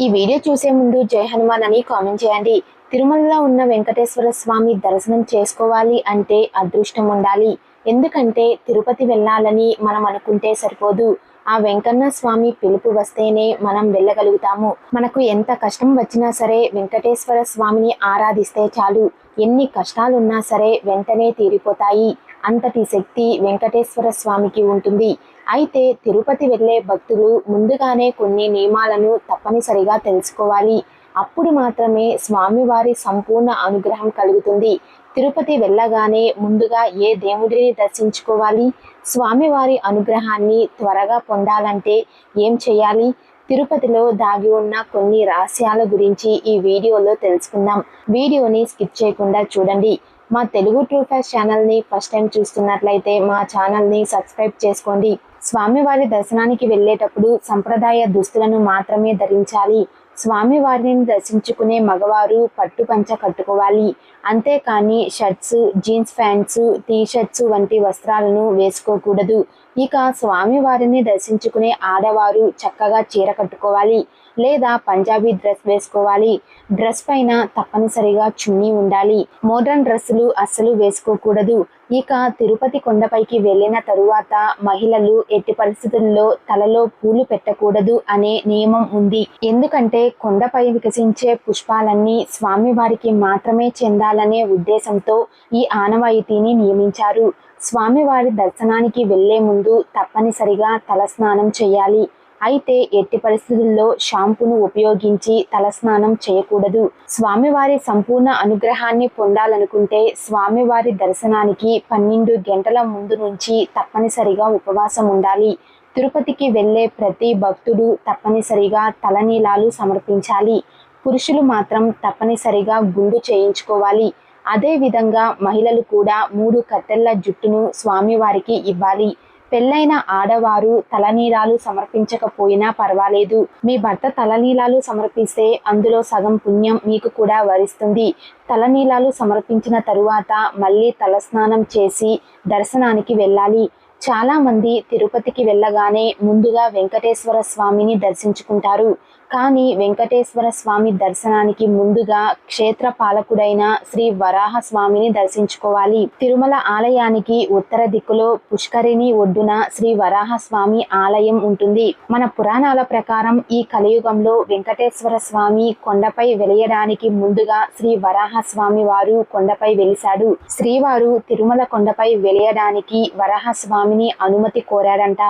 ఈ వీడియో చూసే ముందు జై హనుమాన్ అని కామెంట్ చేయండి. తిరుమలలో ఉన్న వెంకటేశ్వర స్వామి దర్శనం చేసుకోవాలి అంటే అదృష్టం ఉండాలి. ఎందుకంటే తిరుపతి వెళ్ళాలని మనం అనుకుంటే సరిపోదు. ఆ వెంకన్న స్వామి పిలుపు వస్తేనే మనం వెళ్ళగలుగుతాము. మనకు ఎంత కష్టం వచ్చినా సరే వెంకటేశ్వర స్వామిని ఆరాధిస్తే చాలు. ఎన్ని కష్టాలున్నా సరే వెంటనే తీరిపోతాయి. అంతటి శక్తి వెంకటేశ్వర స్వామికి ఉంటుంది. అయితే తిరుపతి వెళ్ళే భక్తులు ముందుగానే కొన్ని నియమాలను తప్పనిసరిగా తెలుసుకోవాలి. అప్పుడు మాత్రమే స్వామివారి సంపూర్ణ అనుగ్రహం కలుగుతుంది. తిరుపతి వెళ్ళగానే ముందుగా ఏ దేవుడిని దర్శించుకోవాలి? స్వామివారి అనుగ్రహాన్ని త్వరగా పొందాలంటే ఏం చేయాలి? తిరుపతిలో దాగి ఉన్న కొన్ని రహస్యాల గురించి ఈ వీడియోలో తెలుసుకుందాం. వీడియోని స్కిప్ చేయకుండా చూడండి. మా తెలుగు ట్రూ ఫ్యాక్ట్స్ ఛానల్ని ఫస్ట్ టైం చూస్తున్నట్లయితే మా ఛానల్ని సబ్స్క్రైబ్ చేసుకోండి. స్వామివారి దర్శనానికి వెళ్ళేటప్పుడు సంప్రదాయ దుస్తులను మాత్రమే ధరించాలి. స్వామివారిని దర్శించుకునే మగవారు పట్టు పంచ కట్టుకోవాలి. అంతేకాని షర్ట్స్, జీన్స్ ప్యాంట్స్, టీషర్ట్స్ వంటి వస్త్రాలను వేసుకోకూడదు. ఇక స్వామివారిని దర్శించుకునే ఆడవారు చక్కగా చీర కట్టుకోవాలి లేదా పంజాబీ డ్రెస్ వేసుకోవాలి. డ్రెస్ పైన తప్పనిసరిగా చున్నీ ఉండాలి. మోడర్న్ డ్రెస్సులు అస్సలు వేసుకోకూడదు. ఇక తిరుపతి కొండపైకి వెళ్ళిన తరువాత మహిళలు ఎట్టి పరిస్థితుల్లో తలలో పూలు పెట్టకూడదు అనే నియమం ఉంది. ఎందుకంటే కొండపై వికసించే పుష్పాలన్నీ స్వామివారికి మాత్రమే చెందాలనే ఉద్దేశంతో ఈ ఆనవాయితీని నియమించారు. స్వామివారి దర్శనానికి వెళ్లే ముందు తప్పనిసరిగా తలస్నానం చేయాలి. అయితే ఎట్టి పరిస్థితుల్లో షాంపూను ఉపయోగించి తలస్నానం చేయకూడదు. స్వామివారి సంపూర్ణ అనుగ్రహాన్ని పొందాలనుకుంటే స్వామివారి దర్శనానికి 12 గంటల ముందు నుంచి తప్పనిసరిగా ఉపవాసం ఉండాలి. తిరుపతికి వెళ్ళే ప్రతి భక్తుడు తప్పనిసరిగా తలనీలాలు సమర్పించాలి. పురుషులు మాత్రం తప్పనిసరిగా గుండు చేయించుకోవాలి. అదే విధంగా మహిళలు కూడా 3 కట్టెళ్ల జుట్టును స్వామివారికి ఇవ్వాలి. పెళ్ళైన ఆడవారు తలనీలాలు సమర్పించకపోయినా పర్వాలేదు. మీ భర్త తలనీలాలు సమర్పిస్తే అందులో సగం పుణ్యం మీకు కూడా వరిస్తుంది. తలనీలాలు సమర్పించిన తరువాత మళ్ళీ తలస్నానం చేసి దర్శనానికి వెళ్ళాలి. చాలా మంది తిరుపతికి వెళ్ళగానే ముందుగా వెంకటేశ్వర స్వామిని దర్శించుకుంటారు. కానీ వెంకటేశ్వర స్వామి దర్శనానికి ముందుగా క్షేత్ర పాలకుడైన శ్రీ వరాహ స్వామిని దర్శించుకోవాలి. తిరుమల ఆలయానికి ఉత్తర దిక్కులో పుష్కరిణి ఒడ్డున శ్రీ వరాహ స్వామి ఆలయం ఉంటుంది. మన పురాణాల ప్రకారం ఈ కలియుగంలో వెంకటేశ్వర స్వామి కొండపై వెలియడానికి ముందుగా శ్రీ వరాహ స్వామి వారు కొండపై వెలిశాడు. శ్రీవారు తిరుమల కొండపై వెలియడానికి వరాహ స్వామిని అనుమతి కోరాడంట.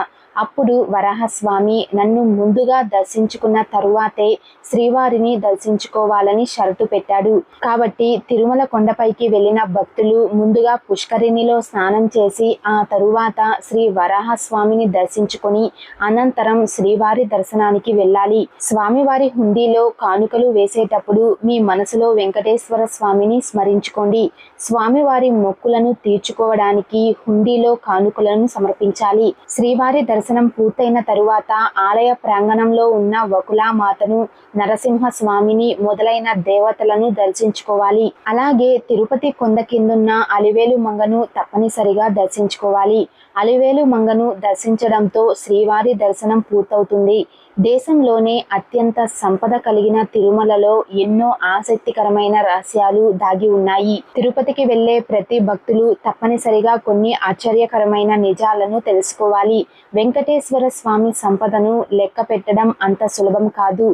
అప్పుడు వరాహస్వామి నన్ను ముందుగా దర్శించుకున్న తరువాతే శ్రీవారిని దర్శించుకోవాలని షరతు పెట్టాడు. కాబట్టి తిరుమల కొండపైకి వెళ్ళిన భక్తులు ముందుగా పుష్కరిణిలో స్నానం చేసి ఆ తరువాత శ్రీ వరాహస్వామిని దర్శించుకొని అనంతరం శ్రీవారి దర్శనానికి వెళ్ళాలి. స్వామివారి హుండీలో కానుకలు వేసేటప్పుడు మీ మనసులో వెంకటేశ్వర స్వామిని స్మరించుకోండి. స్వామివారి మొక్కులను తీర్చుకోవడానికి హుండీలో కానుకలను సమర్పించాలి. శ్రీవారి దర్శనం పూర్తయిన తరువాత ఆలయ ప్రాంగణంలో ఉన్న వకులామాతను, నరసింహ స్వామిని మొదలైన దేవతలను దర్శించుకోవాలి. అలాగే తిరుపతి కొండ కిందున్న అలివేలు మంగను తప్పనిసరిగా దర్శించుకోవాలి. అలివేలు మంగను దర్శించడంతో శ్రీవారి దర్శనం పూర్తవుతుంది. దేశంలోనే అత్యంత సంపద కలిగిన తిరుమలలో ఎన్నో ఆసక్తికరమైన రహస్యాలు దాగి ఉన్నాయి. తిరుపతికి వెళ్లే ప్రతి భక్తులు తప్పనిసరిగా కొన్ని ఆశ్చర్యకరమైన నిజాలను తెలుసుకోవాలి. వెంకటేశ్వర స్వామి సంపదను లెక్క పెట్టడం అంత సులభం కాదు.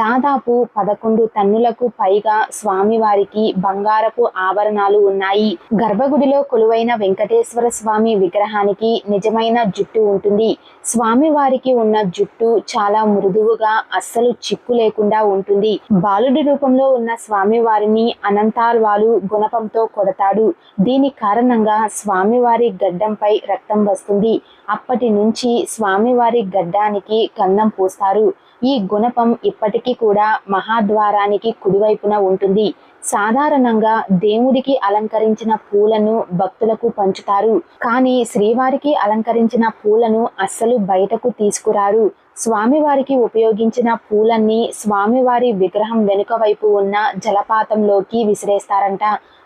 దాదాపు 11 టన్నులకు పైగా స్వామివారికి బంగారపు ఆభరణాలు ఉన్నాయి. గర్భగుడిలో కొలువైన వెంకటేశ్వర స్వామి విగ్రహానికి నిజమైన జుట్టు ఉంటుంది. స్వామివారికి ఉన్న జుట్టు చాలా మృదువుగా అస్సలు చిక్కు లేకుండా ఉంటుంది. బాలుడి రూపంలో ఉన్న స్వామివారిని అనంతాల్వాలు గుణపంతో కొడతాడు. దీని కారణంగా స్వామివారి గడ్డంపై రక్తం వస్తుంది. అప్పటి నుంచి స్వామివారి గడ్డానికి గంధం పూస్తారు. ఈ గుణపం ఇప్పటికీ కూడా మహాద్వారానికి కుడివైపున ఉంటుంది. సాధారణంగా దేవుడికి అలంకరించిన పూలను భక్తులకు పంచుతారు. కానీ శ్రీవారికి అలంకరించిన పూలను అస్సలు బయటకు తీసుకురారు. స్వామివారికి ఉపయోగించిన పూలన్నీ స్వామివారి విగ్రహం వెనుక వైపు ఉన్న జలపాతంలోకి విసిరేస్తారంట.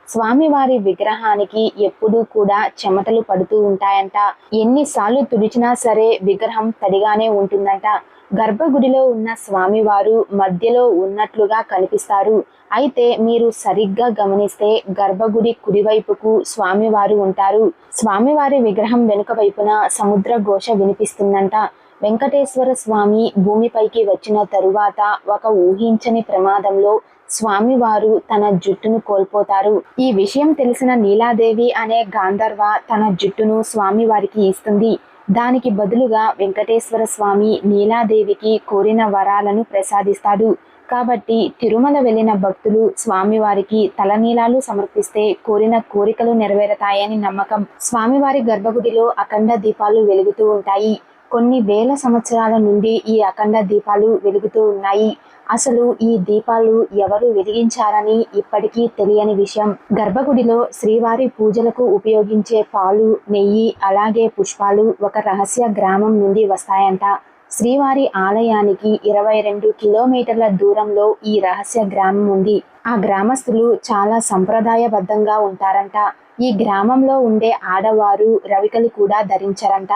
స్వామివారి విగ్రహానికి ఎప్పుడూ కూడా చెమటలు పడుతూ ఉంటాయంట. ఎన్నిసార్లు తుడిచినా సరే విగ్రహం తడిగానే ఉంటుందంట. గర్భగుడిలో ఉన్న స్వామివారు మధ్యలో ఉన్నట్లుగా కనిపిస్తారు. అయితే మీరు సరిగ్గా గమనిస్తే గర్భగుడి కుడివైపుకు స్వామివారు ఉంటారు. స్వామివారి విగ్రహం వెనుక వైపున సముద్ర ఘోష వినిపిస్తుందంట. వెంకటేశ్వర స్వామి భూమిపైకి వచ్చిన తరువాత ఒక ఊహించని ప్రమాదంలో స్వామివారు తన జుట్టును కోల్పోతారు. ఈ విషయం తెలిసిన నీలాదేవి అనే గాంధర్వ తన జుట్టును స్వామివారికి ఇస్తుంది. దానికి బదులుగా వెంకటేశ్వర స్వామి నీలాదేవికి కోరిన వరాలను ప్రసాదిస్తాడు. కాబట్టి తిరుమల వెళ్ళిన భక్తులు స్వామివారికి తలనీలాలు సమర్పిస్తే కోరిన కోరికలు నెరవేరతాయని నమ్మకం. స్వామివారి గర్భగుడిలో అఖండ దీపాలు వెలుగుతూ ఉంటాయి. కొన్ని వేల సంవత్సరాల నుండి ఈ అఖండ దీపాలు వెలుగుతూ ఉన్నాయి. అసలు ఈ దీపాలు ఎవరు వెలిగించారని ఇప్పటికీ తెలియని విషయం. గర్భగుడిలో శ్రీవారి పూజలకు ఉపయోగించే పాలు, నెయ్యి, అలాగే పుష్పాలు ఒక రహస్య గ్రామం నుండి వస్తాయంట. శ్రీవారి ఆలయానికి 22 కిలోమీటర్ల దూరంలో ఈ రహస్య గ్రామం ఉంది. ఆ గ్రామస్తులు చాలా సంప్రదాయబద్ధంగా ఉంటారంట. ఈ గ్రామంలో ఉండే ఆడవారు రవికలు కూడా ధరించరంట.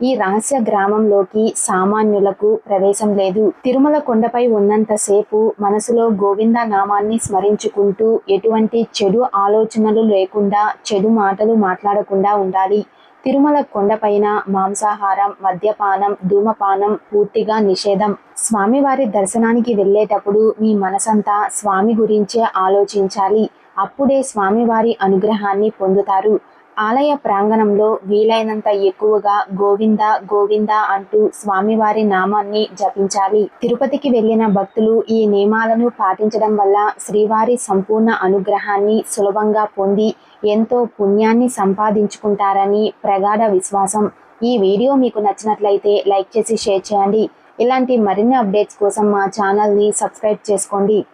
ఈ రహస్య గ్రామంలోకి సామాన్యులకు ప్రవేశం లేదు. తిరుమల కొండపై ఉన్నంతసేపు మనసులో గోవింద నామాన్ని స్మరించుకుంటూ ఎటువంటి చెడు ఆలోచనలు లేకుండా, చెడు మాటలు మాట్లాడకుండా ఉండాలి. తిరుమల కొండపైన మాంసాహారం, మద్యపానం, ధూమపానం పూర్తిగా నిషేధం. స్వామివారి దర్శనానికి వెళ్ళేటప్పుడు మీ మనసంతా స్వామి గురించే ఆలోచించాలి. అప్పుడే స్వామివారి అనుగ్రహాన్ని పొందుతారు. ఆలయ ప్రాంగణంలో వీలైనంత ఎక్కువగా గోవింద గోవింద అంటూ స్వామివారి నామాన్ని జపించాలి. తిరుపతికి వెళ్ళిన భక్తులు ఈ నియమాలను పాటించడం వల్ల శ్రీవారి సంపూర్ణ అనుగ్రహాన్ని సులభంగా పొంది ఎంతో పుణ్యాన్ని సంపాదించుకుంటారని ప్రగాఢ విశ్వాసం. ఈ వీడియో మీకు నచ్చినట్లయితే లైక్ చేసి షేర్ చేయండి. ఇలాంటి మరిన్ని అప్డేట్స్ కోసం మా ఛానల్ని సబ్స్క్రైబ్ చేసుకోండి.